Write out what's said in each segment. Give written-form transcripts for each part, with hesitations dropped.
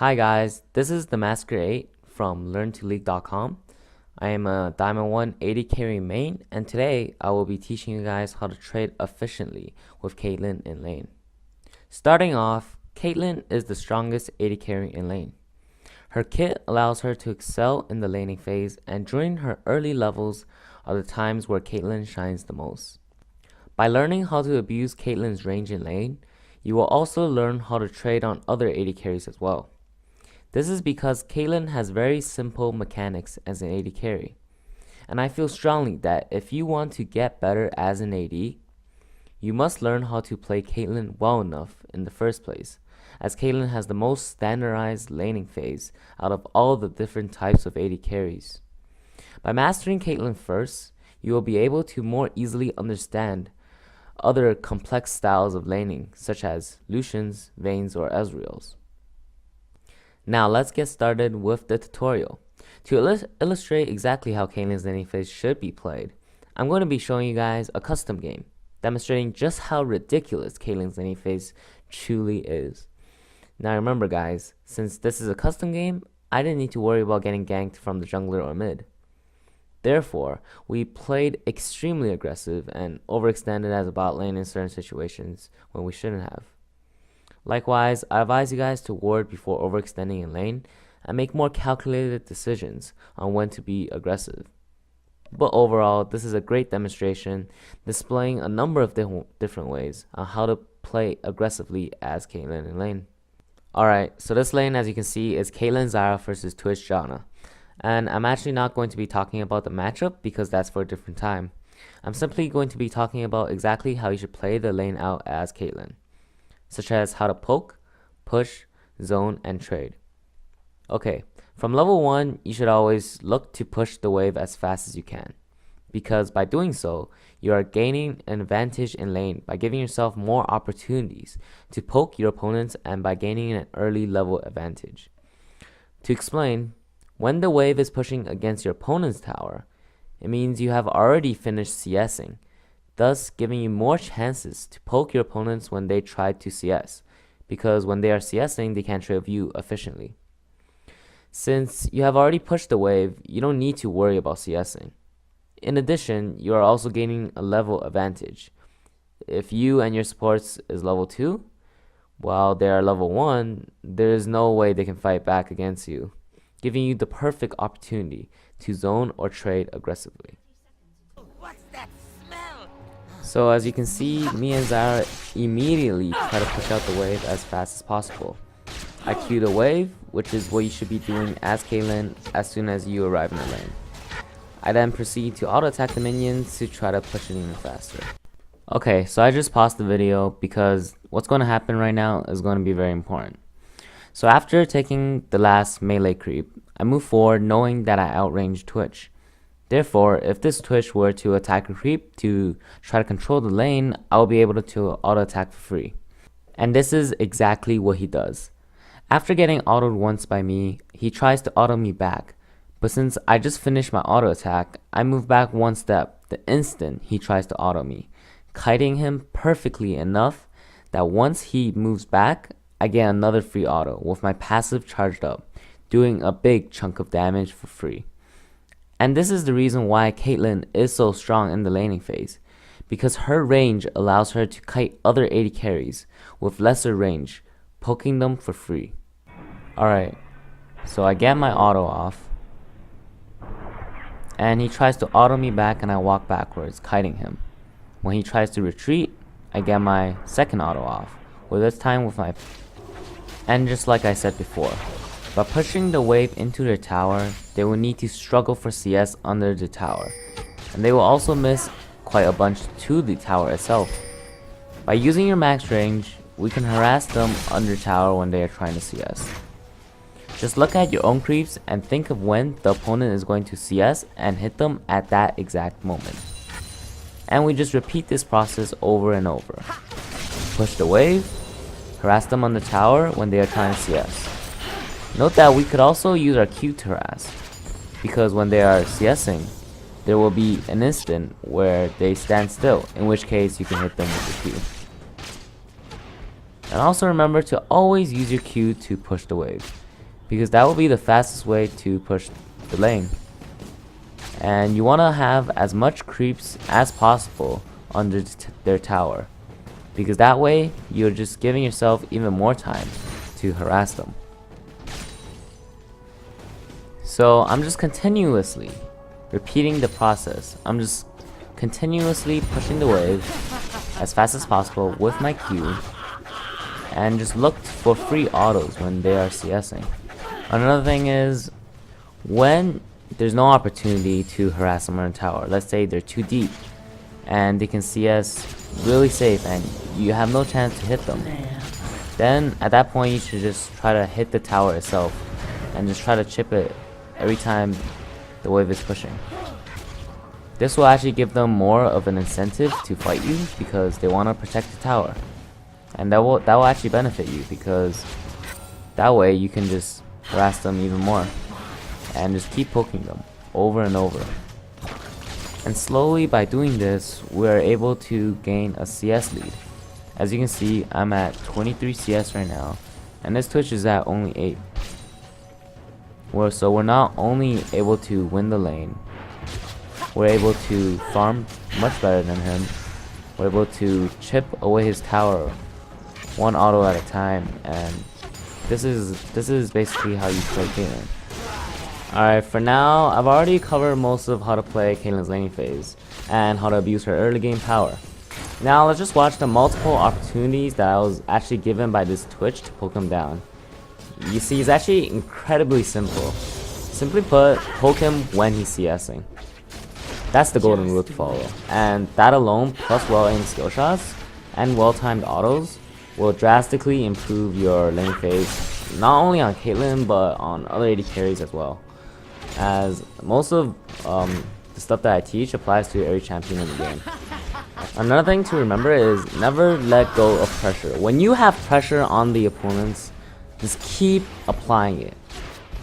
Hi guys, this is the Masker 8 from learntoleague.com. I am a Diamond 1 80 carry main, and today I will be teaching you guys how to trade efficiently with Caitlyn in lane. Starting off, Caitlyn is the strongest 80 carry in lane. Her kit allows her to excel in the laning phase, and during her early levels are the times where Caitlyn shines the most. By learning how to abuse Caitlyn's range in lane, you will also learn how to trade on other 80 carries as well. This is because Caitlyn has very simple mechanics as an AD carry, and I feel strongly that if you want to get better as an AD, you must learn how to play Caitlyn well enough in the first place, as Caitlyn has the most standardized laning phase out of all the different types of AD carries. By mastering Caitlyn first, you will be able to more easily understand other complex styles of laning, such as Lucians, Vaynes, or Ezreals. Now let's get started with the tutorial. To illustrate exactly how Caitlyn's laning phase should be played, I'm going to be showing you guys a custom game, demonstrating just how ridiculous Caitlyn's laning phase truly is. Now remember guys, since this is a custom game, I didn't need to worry about getting ganked from the jungler or mid. Therefore, we played extremely aggressive and overextended as a bot lane in certain situations when we shouldn't have. Likewise, I advise you guys to ward before overextending in lane and make more calculated decisions on when to be aggressive. But overall, this is a great demonstration displaying a number of different ways on how to play aggressively as Caitlyn in lane. Alright, so this lane, as you can see, is Caitlyn Zyra versus Twitch Janna. And I'm actually not going to be talking about the matchup because that's for a different time. I'm simply going to be talking about exactly how you should play the lane out as Caitlyn, such as how to poke, push, zone, and trade. Okay, from level 1, you should always look to push the wave as fast as you can, because by doing so, you are gaining an advantage in lane by giving yourself more opportunities to poke your opponents and by gaining an early level advantage. To explain, when the wave is pushing against your opponent's tower, it means you have already finished CSing, thus giving you more chances to poke your opponents when they try to CS, because when they are CSing, they can't trade with you efficiently. Since you have already pushed the wave, you don't need to worry about CSing. In addition, you are also gaining a level advantage. If you and your supports is level 2, while they are level 1, there is no way they can fight back against you, giving you the perfect opportunity to zone or trade aggressively. So as you can see, me and Zyra immediately try to push out the wave as fast as possible. I Q the wave, which is what you should be doing as Caitlyn as soon as you arrive in the lane. I then proceed to auto attack the minions to try to push it even faster. Okay, so I just paused the video because what's going to happen right now is going to be very important. So after taking the last melee creep, I move forward knowing that I outranged Twitch. Therefore, if this Twitch were to attack a creep to try to control the lane, I will be able to auto attack for free. And this is exactly what he does. After getting autoed once by me, he tries to auto me back. But since I just finished my auto attack, I move back one step the instant he tries to auto me, kiting him perfectly enough that once he moves back, I get another free auto with my passive charged up, doing a big chunk of damage for free. And this is the reason why Caitlyn is so strong in the laning phase, because her range allows her to kite other 80 carries with lesser range, poking them for free. Alright, so I get my auto off, and he tries to auto me back and I walk backwards, kiting him. When he tries to retreat, I get my second auto off, with this time with my... And just like I said before, by pushing the wave into their tower, they will need to struggle for CS under the tower, and they will also miss quite a bunch to the tower itself. By using your max range, we can harass them under tower when they are trying to CS. Just look at your own creeps and think of when the opponent is going to CS and hit them at that exact moment. And we just repeat this process over and over. Push the wave, harass them on the tower when they are trying to CS. Note that we could also use our Q to harass, because when they are CSing, there will be an instant where they stand still, in which case you can hit them with the Q. And also remember to always use your Q to push the wave, because that will be the fastest way to push the lane. And you want to have as much creeps as possible under their tower, because that way you're just giving yourself even more time to harass them. So I'm just continuously repeating the process. I'm just continuously pushing the wave as fast as possible with my Q, and just look for free autos when they are CSing. Another thing is, when there's no opportunity to harass them on a tower, let's say they're too deep and they can CS really safe and you have no chance to hit them, then at that point you should just try to hit the tower itself and just try to chip it every time the wave is pushing. This will actually give them more of an incentive to fight you because they want to protect the tower, and that will actually benefit you, because that way you can just harass them even more and just keep poking them over and over. And slowly, by doing this, we're able to gain a CS lead. As you can see, I'm at 23 CS right now, and this Twitch is at only 8. So we're not only able to win the lane, we're able to farm much better than him. We're able to chip away his tower one auto at a time, and this is basically how you play Caitlyn. Alright, for now, I've already covered most of how to play Caitlyn's laning phase and how to abuse her early game power. Now let's just watch the multiple opportunities that I was actually given by this Twitch to poke him down. You see, it's actually incredibly simple. Simply put, poke him when he's CSing. That's the golden rule to follow, and that alone, plus well-aimed skill shots and well-timed autos, will drastically improve your lane phase, not only on Caitlyn but on other AD carries as well, as most of the stuff that I teach applies to every champion in the game. Another thing to remember is never let go of pressure. When you have pressure on the opponents, just keep applying it,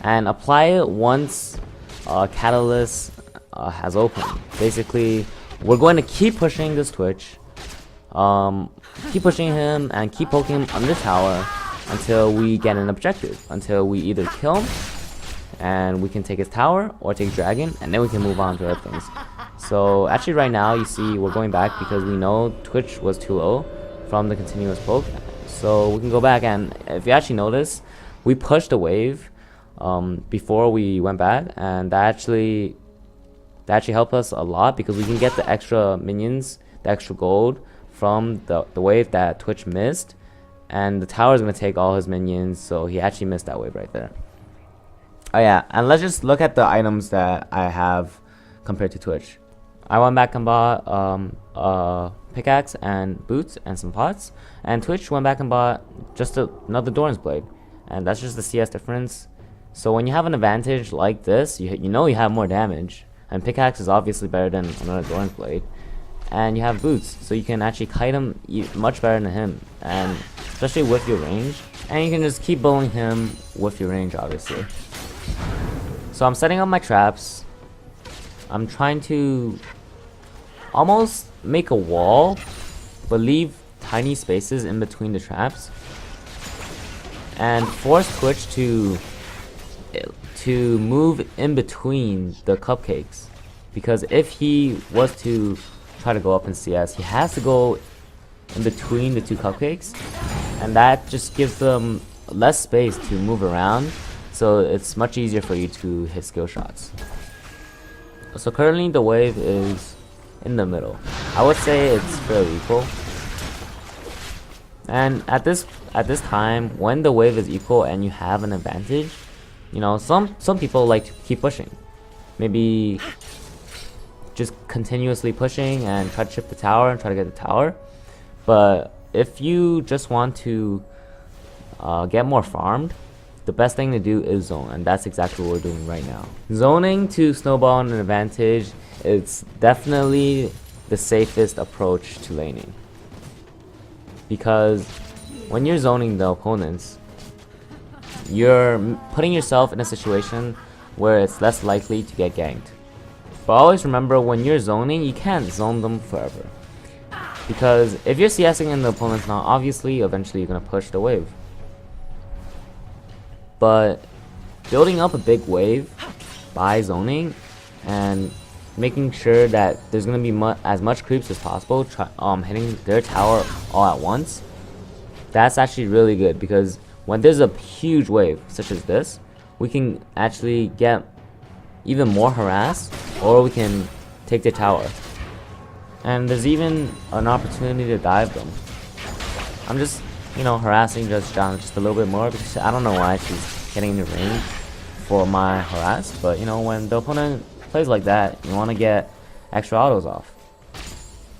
and apply it once Catalyst has opened. Basically, we're going to keep pushing this Twitch, keep pushing him and keep poking him under tower until we get an objective, until we either kill him and we can take his tower, or take dragon, and then we can move on to other things. So actually right now you see we're going back because we know Twitch was too low from the continuous poke, so we can go back. And if you actually notice, we pushed a wave before we went back, and that actually helped us a lot because we can get the extra minions, the extra gold from the wave that Twitch missed, and the tower is going to take all his minions, so he actually missed that wave right there. Oh yeah, and let's just look at the items that I have compared to Twitch. I went back and bought pickaxe and boots and some pots, and Twitch went back and bought just another Doran's blade, and that's just the CS difference. So when you have an advantage like this, you know you have more damage, and pickaxe is obviously better than another Doran's blade, and you have boots, so you can actually kite him much better than him, and especially with your range, and you can just keep bullying him with your range, obviously. So I'm setting up my traps. I'm trying to almost make a wall, but leave tiny spaces in between the traps, and force Twitch to move in between the cupcakes, because if he was to try to go up in CS, he has to go in between the two cupcakes, and that just gives them less space to move around, so it's much easier for you to hit skill shots. So currently the wave is in the middle. I would say it's fairly equal, and at this time, when the wave is equal and you have an advantage, you know, some people like to keep pushing, maybe just continuously pushing and try to chip the tower and try to get the tower. But if you just want to get more farmed, the best thing to do is zone, and that's exactly what we're doing right now. Zoning to snowball an advantage is definitely the safest approach to laning, because when you're zoning the opponents, you're putting yourself in a situation where it's less likely to get ganked. But always remember, when you're zoning, you can't zone them forever, because if you're CSing and the opponent's not, obviously eventually you're going to push the wave. But building up a big wave by zoning and making sure that there's gonna be as much creeps as possible, hitting their tower all at once. That's actually really good, because when there's a huge wave such as this, we can actually get even more harassed, or we can take the tower. And there's even an opportunity to dive them. I'm just, harassing John just a little bit more, because I don't know why she's getting in the range for my harass. But when the opponent plays like that, you want to get extra autos off.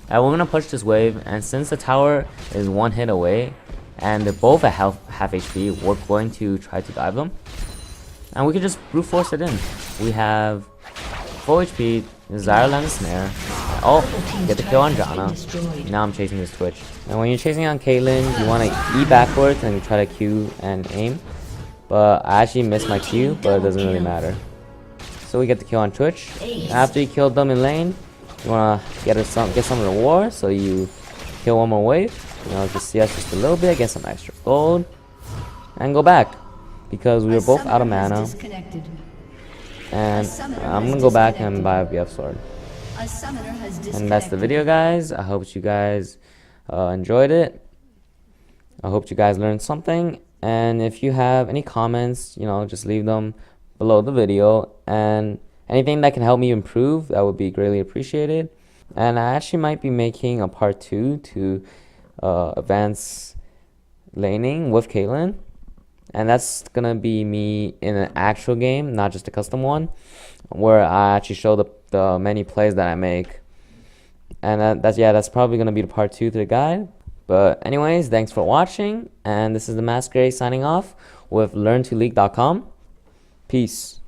And we're gonna push this wave, and since the tower is one hit away and they're both at half HP, we're going to try to dive them, and we can just brute force it in. We have full HP, Zyra land the snare. Oh, get the kill on Janna. Now I'm chasing this Twitch. And when you're chasing on Caitlyn, you want to E backwards and try to Q and aim. But I actually missed my Q, but it doesn't really matter. So we get the kill on Twitch. After you killed them in lane, you want to get some of the war, so you kill one more wave. Just CS just a little bit, get some extra gold, and go back, because we were both out of mana. And I'm gonna go back and buy a BF sword. And that's the video, guys. I hope you guys enjoyed it. I hope you guys learned something. And if you have any comments, just leave them below the video. And anything that can help me improve, that would be greatly appreciated. And I actually might be making a part 2 to advanced laning with Caitlyn. And that's gonna be me in an actual game, not just a custom one, where I actually show the many plays that I make. And that's probably gonna be the part 2 to the guide. But anyways, thanks for watching, and this is the Masquerade signing off with LearnToLeague.com. Peace.